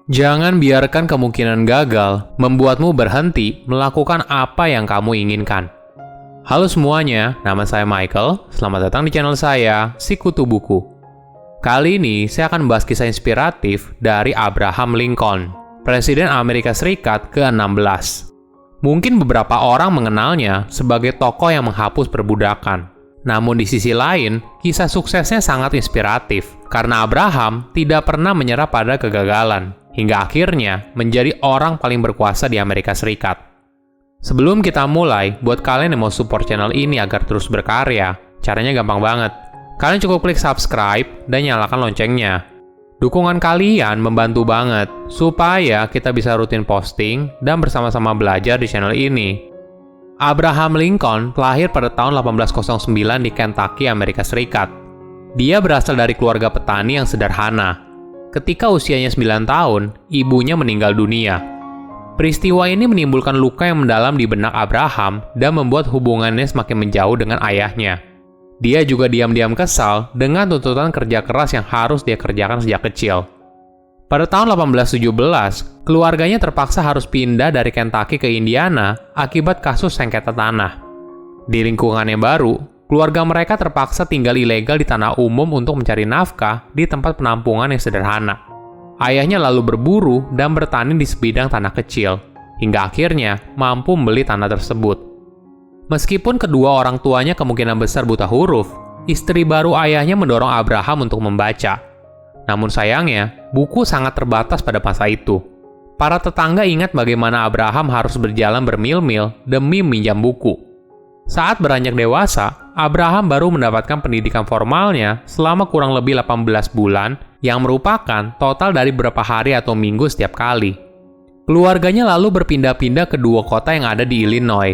Jangan biarkan kemungkinan gagal membuatmu berhenti melakukan apa yang kamu inginkan. Halo semuanya, nama saya Michael. Selamat datang di channel saya, Sikutu Buku. Kali ini saya akan membahas kisah inspiratif dari Abraham Lincoln, Presiden Amerika Serikat ke-16. Mungkin beberapa orang mengenalnya sebagai tokoh yang menghapus perbudakan. Namun di sisi lain, kisah suksesnya sangat inspiratif karena Abraham tidak pernah menyerah pada kegagalan, hingga akhirnya menjadi orang paling berkuasa di Amerika Serikat. Sebelum kita mulai, buat kalian yang mau support channel ini agar terus berkarya, caranya gampang banget. Kalian cukup klik subscribe dan nyalakan loncengnya. Dukungan kalian membantu banget supaya kita bisa rutin posting dan bersama-sama belajar di channel ini. Abraham Lincoln lahir pada tahun 1809 di Kentucky, Amerika Serikat. Dia berasal dari keluarga petani yang sederhana. Ketika usianya 9 tahun, ibunya meninggal dunia. Peristiwa ini menimbulkan luka yang mendalam di benak Abraham dan membuat hubungannya semakin menjauh dengan ayahnya. Dia juga diam-diam kesal dengan tuntutan kerja keras yang harus dia kerjakan sejak kecil. Pada tahun 1817, keluarganya terpaksa harus pindah dari Kentucky ke Indiana akibat kasus sengketa tanah. Di lingkungan yang baru, keluarga mereka terpaksa tinggal ilegal di tanah umum untuk mencari nafkah di tempat penampungan yang sederhana. Ayahnya lalu berburu dan bertani di sebidang tanah kecil, hingga akhirnya mampu membeli tanah tersebut. Meskipun kedua orang tuanya kemungkinan besar buta huruf, istri baru ayahnya mendorong Abraham untuk membaca. Namun sayangnya, buku sangat terbatas pada masa itu. Para tetangga ingat bagaimana Abraham harus berjalan bermil-mil demi meminjam buku. Saat beranjak dewasa, Abraham baru mendapatkan pendidikan formalnya selama kurang lebih 18 bulan, yang merupakan total dari beberapa hari atau minggu setiap kali. Keluarganya lalu berpindah-pindah ke dua kota yang ada di Illinois.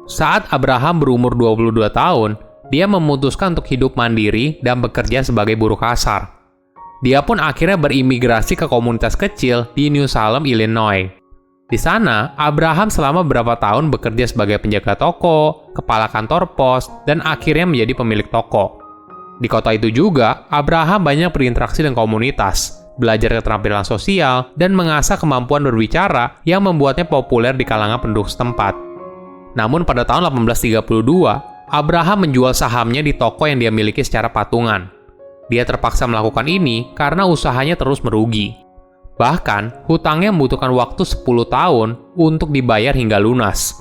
Saat Abraham berumur 22 tahun, dia memutuskan untuk hidup mandiri dan bekerja sebagai buruh kasar. Dia pun akhirnya berimigrasi ke komunitas kecil di New Salem, Illinois. Di sana, Abraham selama beberapa tahun bekerja sebagai penjaga toko, kepala kantor pos, dan akhirnya menjadi pemilik toko. Di kota itu juga, Abraham banyak berinteraksi dengan komunitas, belajar keterampilan sosial, dan mengasah kemampuan berbicara yang membuatnya populer di kalangan penduduk setempat. Namun pada tahun 1832, Abraham menjual sahamnya di toko yang dia miliki secara patungan. Dia terpaksa melakukan ini karena usahanya terus merugi. Bahkan, hutangnya membutuhkan waktu 10 tahun untuk dibayar hingga lunas.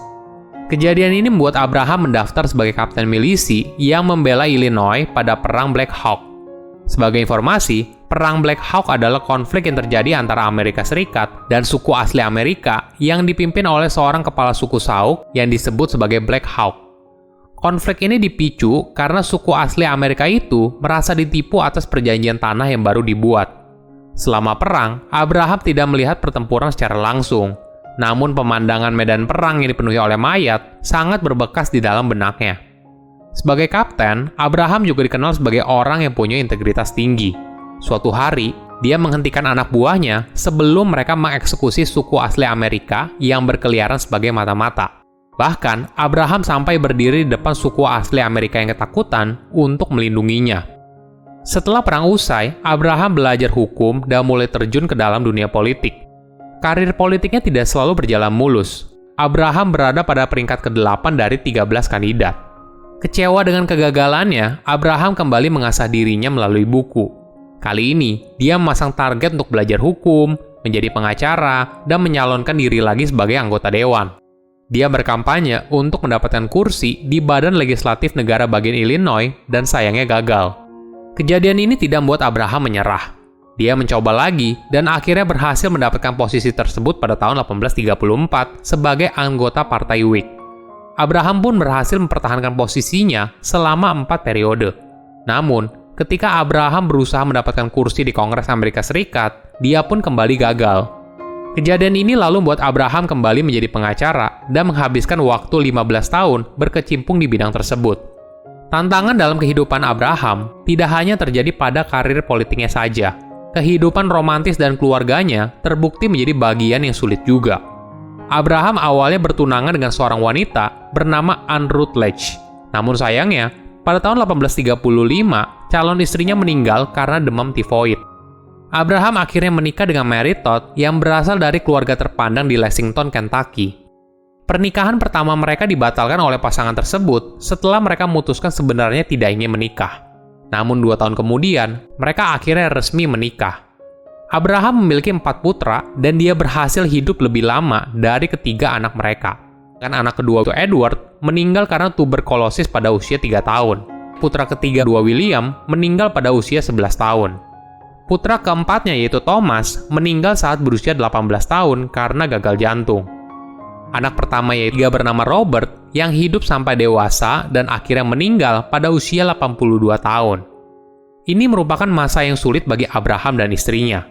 Kejadian ini membuat Abraham mendaftar sebagai kapten milisi yang membela Illinois pada Perang Black Hawk. Sebagai informasi, Perang Black Hawk adalah konflik yang terjadi antara Amerika Serikat dan suku asli Amerika yang dipimpin oleh seorang kepala suku Sauk yang disebut sebagai Black Hawk. Konflik ini dipicu karena suku asli Amerika itu merasa ditipu atas perjanjian tanah yang baru dibuat. Selama perang, Abraham tidak melihat pertempuran secara langsung, namun pemandangan medan perang yang dipenuhi oleh mayat sangat berbekas di dalam benaknya. Sebagai kapten, Abraham juga dikenal sebagai orang yang punya integritas tinggi. Suatu hari, dia menghentikan anak buahnya sebelum mereka mengeksekusi suku asli Amerika yang berkeliaran sebagai mata-mata. Bahkan, Abraham sampai berdiri di depan suku asli Amerika yang ketakutan untuk melindunginya. Setelah perang usai, Abraham belajar hukum dan mulai terjun ke dalam dunia politik. Karir politiknya tidak selalu berjalan mulus. Abraham berada pada peringkat ke-8 dari 13 kandidat. Kecewa dengan kegagalannya, Abraham kembali mengasah dirinya melalui buku. Kali ini, dia memasang target untuk belajar hukum, menjadi pengacara, dan menyalonkan diri lagi sebagai anggota dewan. Dia berkampanye untuk mendapatkan kursi di Badan Legislatif Negara bagian Illinois dan sayangnya gagal. Kejadian ini tidak membuat Abraham menyerah. Dia mencoba lagi dan akhirnya berhasil mendapatkan posisi tersebut pada tahun 1834 sebagai anggota Partai Whig. Abraham pun berhasil mempertahankan posisinya selama 4 periode. Namun, ketika Abraham berusaha mendapatkan kursi di Kongres Amerika Serikat, dia pun kembali gagal. Kejadian ini lalu membuat Abraham kembali menjadi pengacara dan menghabiskan waktu 15 tahun berkecimpung di bidang tersebut. Tantangan dalam kehidupan Abraham tidak hanya terjadi pada karir politiknya saja. Kehidupan romantis dan keluarganya terbukti menjadi bagian yang sulit juga. Abraham awalnya bertunangan dengan seorang wanita bernama Anne Rutledge. Namun sayangnya, pada tahun 1835, calon istrinya meninggal karena demam tifoid. Abraham akhirnya menikah dengan Mary Todd yang berasal dari keluarga terpandang di Lexington, Kentucky. Pernikahan pertama mereka dibatalkan oleh pasangan tersebut setelah mereka memutuskan sebenarnya tidak ingin menikah. Namun 2 tahun kemudian, mereka akhirnya resmi menikah. Abraham memiliki 4 putra dan dia berhasil hidup lebih lama dari ketiga anak mereka. Dan anak kedua Edward meninggal karena tuberkulosis pada usia 3 tahun. Putra ketiga William meninggal pada usia 11 tahun. Putra keempatnya yaitu Thomas meninggal saat berusia 18 tahun karena gagal jantung. Anak pertama yaitu bernama Robert yang hidup sampai dewasa dan akhirnya meninggal pada usia 82 tahun. Ini merupakan masa yang sulit bagi Abraham dan istrinya.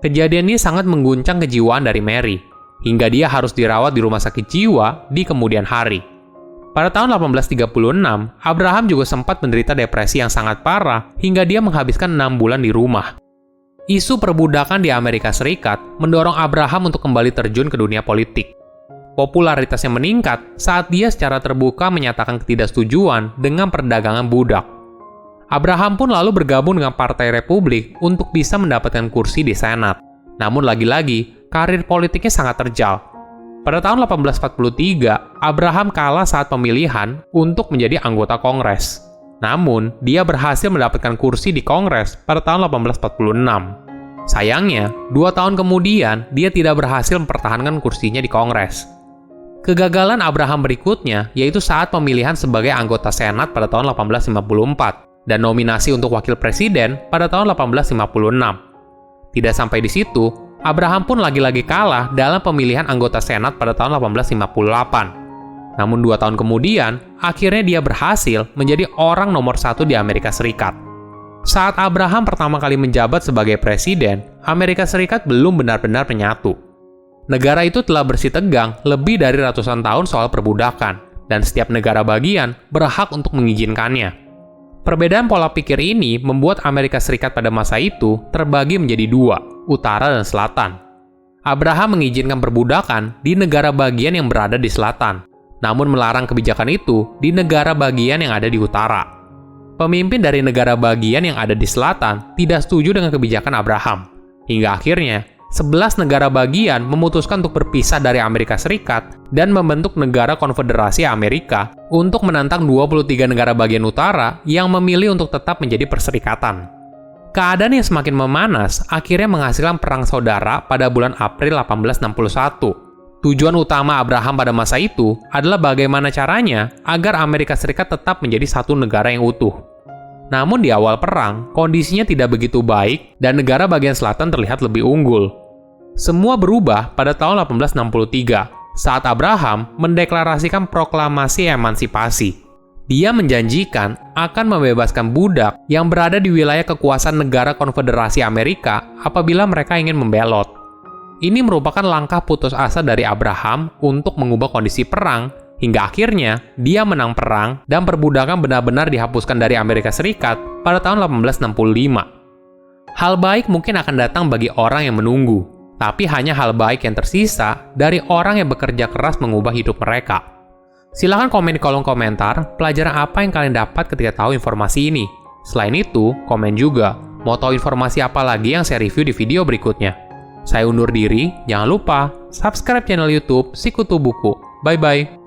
Kejadian ini sangat mengguncang kejiwaan dari Mary, hingga dia harus dirawat di rumah sakit jiwa di kemudian hari. Pada tahun 1836, Abraham juga sempat menderita depresi yang sangat parah hingga dia menghabiskan 6 bulan di rumah. Isu perbudakan di Amerika Serikat mendorong Abraham untuk kembali terjun ke dunia politik. Popularitasnya meningkat saat dia secara terbuka menyatakan ketidaksetujuan dengan perdagangan budak. Abraham pun lalu bergabung dengan Partai Republik untuk bisa mendapatkan kursi di Senat. Namun lagi-lagi, karir politiknya sangat terjal. Pada tahun 1843, Abraham kalah saat pemilihan untuk menjadi anggota Kongres. Namun, dia berhasil mendapatkan kursi di Kongres pada tahun 1846. Sayangnya, 2 tahun kemudian, dia tidak berhasil mempertahankan kursinya di Kongres. Kegagalan Abraham berikutnya yaitu saat pemilihan sebagai anggota Senat pada tahun 1854 dan nominasi untuk wakil presiden pada tahun 1856. Tidak sampai di situ, Abraham pun lagi-lagi kalah dalam pemilihan anggota Senat pada tahun 1858. Namun 2 tahun kemudian, akhirnya dia berhasil menjadi orang nomor 1 di Amerika Serikat. Saat Abraham pertama kali menjabat sebagai presiden, Amerika Serikat belum benar-benar menyatu. Negara itu telah bersih tegang lebih dari ratusan tahun soal perbudakan, dan setiap negara bagian berhak untuk mengizinkannya. Perbedaan pola pikir ini membuat Amerika Serikat pada masa itu terbagi menjadi 2, utara dan selatan. Abraham mengizinkan perbudakan di negara bagian yang berada di selatan, namun melarang kebijakan itu di negara bagian yang ada di utara. Pemimpin dari negara bagian yang ada di selatan tidak setuju dengan kebijakan Abraham. Hingga akhirnya, 11 negara bagian memutuskan untuk berpisah dari Amerika Serikat dan membentuk Negara Konfederasi Amerika untuk menantang 23 negara bagian utara yang memilih untuk tetap menjadi perserikatan. Keadaan yang semakin memanas akhirnya menghasilkan perang saudara pada bulan April 1861. Tujuan utama Abraham pada masa itu adalah bagaimana caranya agar Amerika Serikat tetap menjadi satu negara yang utuh. Namun di awal perang, kondisinya tidak begitu baik dan negara bagian selatan terlihat lebih unggul. Semua berubah pada tahun 1863 saat Abraham mendeklarasikan proklamasi emansipasi. Dia menjanjikan akan membebaskan budak yang berada di wilayah kekuasaan negara Konfederasi Amerika apabila mereka ingin membelot. Ini merupakan langkah putus asa dari Abraham untuk mengubah kondisi perang, hingga akhirnya dia menang perang dan perbudakan benar-benar dihapuskan dari Amerika Serikat pada tahun 1865. Hal baik mungkin akan datang bagi orang yang menunggu, tapi hanya hal baik yang tersisa dari orang yang bekerja keras mengubah hidup mereka. Silahkan komen di kolom komentar pelajaran apa yang kalian dapat ketika tahu informasi ini. Selain itu, komen juga mau tahu informasi apa lagi yang saya review di video berikutnya. Saya undur diri, jangan lupa subscribe channel YouTube Sikutu Buku. Bye-bye.